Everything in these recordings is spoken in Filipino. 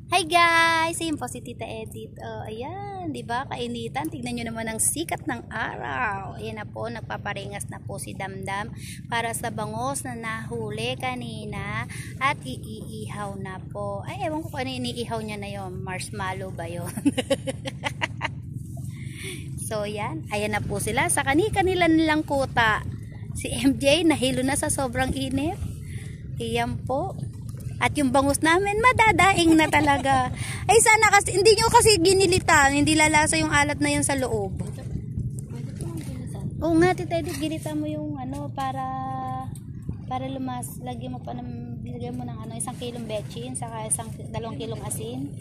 Hi guys! Ayun po si Tita Edith. Ayan, di ba? Kainitan. Tignan nyo naman ang sikat ng araw. Ayan na po, nagpaparingas na po si Damdam para sa bangos na nahuli kanina at iihaw na po. Ay, ewan ko kung ano iniihaw niya na yun. Marshmallow ba yun? So, yan. Ayan na po sila. Sa kanila nilang kuta. Si MJ nahilo na sa sobrang init. Ayan po. At yung bangus namin, madadaing na talaga. Ay sana kasi, hindi nyo kasi ginilitan. Hindi lalasa yung alat na yun sa loob. Oo nga, Tita Edith, ginita mo yung ano, para lumas. Lagyan mo pa ng, bilagyan mo ng ano, 1 kilong bechin, saka 2 kilong asin.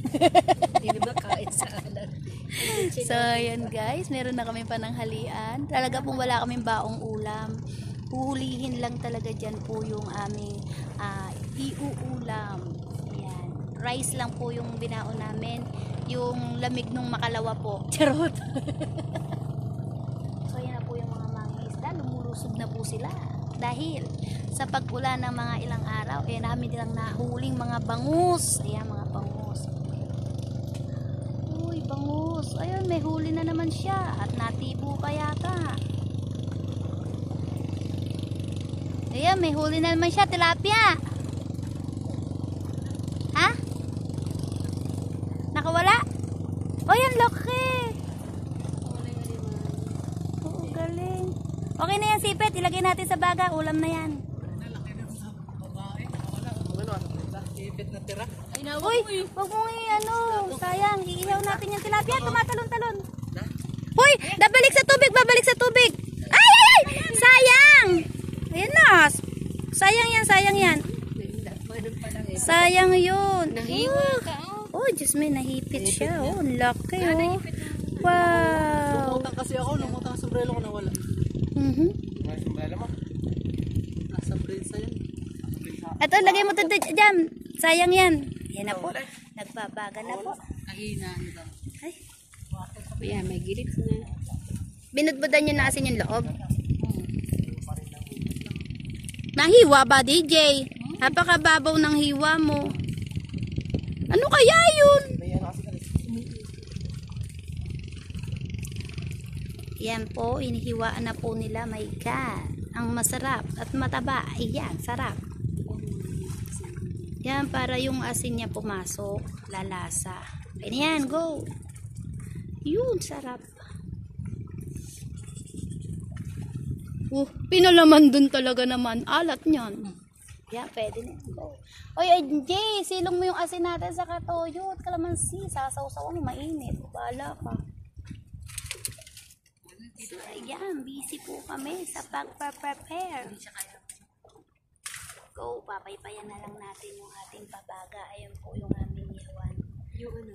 Hindi ba kain sa alat? So, yan guys, meron na kami pananghalian. Talaga pong wala kaming baong ulam. Huhulihin lang talaga dyan po yung aming iuulam. Ayan. Rice lang po yung binaon namin. Yung lamig nung makalawa po. Charot. So yan na po yung mga mangingisda. Lumulusog na po sila. Dahil sa pag-ulan ng mga ilang araw, namin nilang nahuling mga bangus. Ayan, mga bangus. Uy, bangus. Ayun, may huli na naman siya. At natibo pa yata. Ayan, may huli na naman siya. Tilapia. Ha? Nakawala? O, yan, laki. Oo, galing. Okay na yan, sipet. Ilagay natin sa baga. Ulam na yan. Uy, wag mo ano. Sayang, iihaw natin yung tilapia. Tumatalon-talon. Uy, babalik sa tubig, babalik sa tubig. Ay, ay, ay! Sayang! Ayan na. Sayang yan, sayang yan. Sayang yun. Nahiwa ka. Oh, Diyos may nahipit siya. Oh, laki oh. Wow. Lumutang kasi ako, lumutang ang sombrero ko nawala. May sombrero mo? Nasa prensa yan. Ito, lagay mo ito dyan. Sayang yan. Yan na po. Nagbabaga na po. Ahina. Ay. Ayan, may girit na. Binudbudan nyo na asin yung loob. Nahiwa ba, DJ? Napakababaw ng hiwa mo. Ano kaya yun? Yan po, inihiwaan na po nila. My God. Ang masarap at mataba. Ayan, sarap. Yan, para yung asin niya pumasok. Lalasa. Ayan, go. Yun, sarap. Pinalaman dun talaga naman. Alat niyan. Yan, pwede na. Go. Oy, Jay, silong mo yung asin natin sa katoyo at kalamansi. Sasaw-saw mo, mainit. Bala ka. So, ayan, busy po kami sa pag-prepare. Go, papaypayan na lang natin yung ating pabaga. Ayan po yung aming ihawan.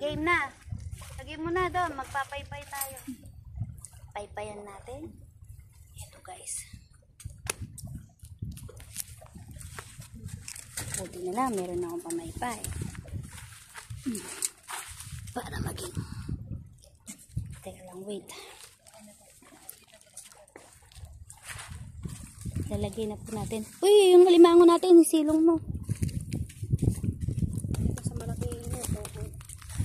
Game na. Lagay mo na doon, magpapaypay tayo. Paypayan natin. Ito guys. Buti na lang, meron na akong pamaypay. Para maging. Teka lang, wait. Lalagay na po natin. Uy, yung alimango natin, isilong mo.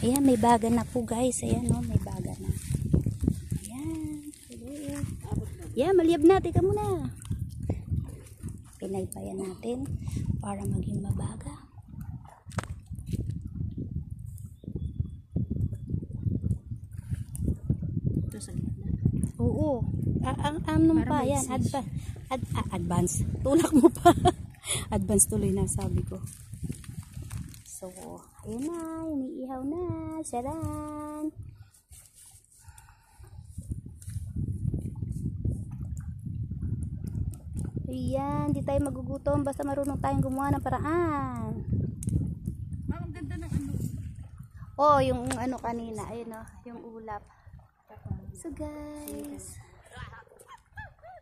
Ayan, may baga na po guys. Ayan, no, may baga na. Ayan. Ayan, maliyab na. Teka muna. Pinaypayan natin para maging mabaga. Ito sa gitna. Oo. Anong pa? Yan. Advance. Tulak mo pa. Advance tuloy na sabi ko. So, ayun na. Iniihaw na. Saran. Ayan. Di tayo magugutom. Basta marunong tayong gumawa ng paraan. Ang ganda ng ano. Oh, yung ano kanina. Ayun o. Yung ulap. So, guys.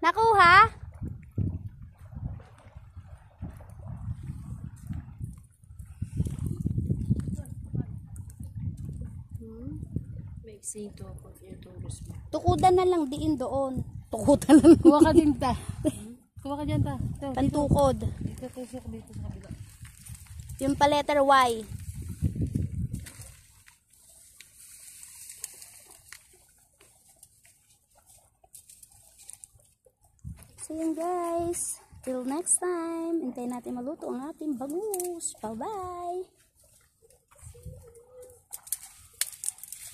Nakuha? May sito ko yung turos mo. Tukudan na lang, diin doon. Tukudan lang. Kuha ka din ta. Kuha ka dyan ta. Pantukod. Dito tusok dito sa kabila. Yung pa letter Y. So yun guys, till next time, hintayin natin maluto ang ating bangus. Bye bye!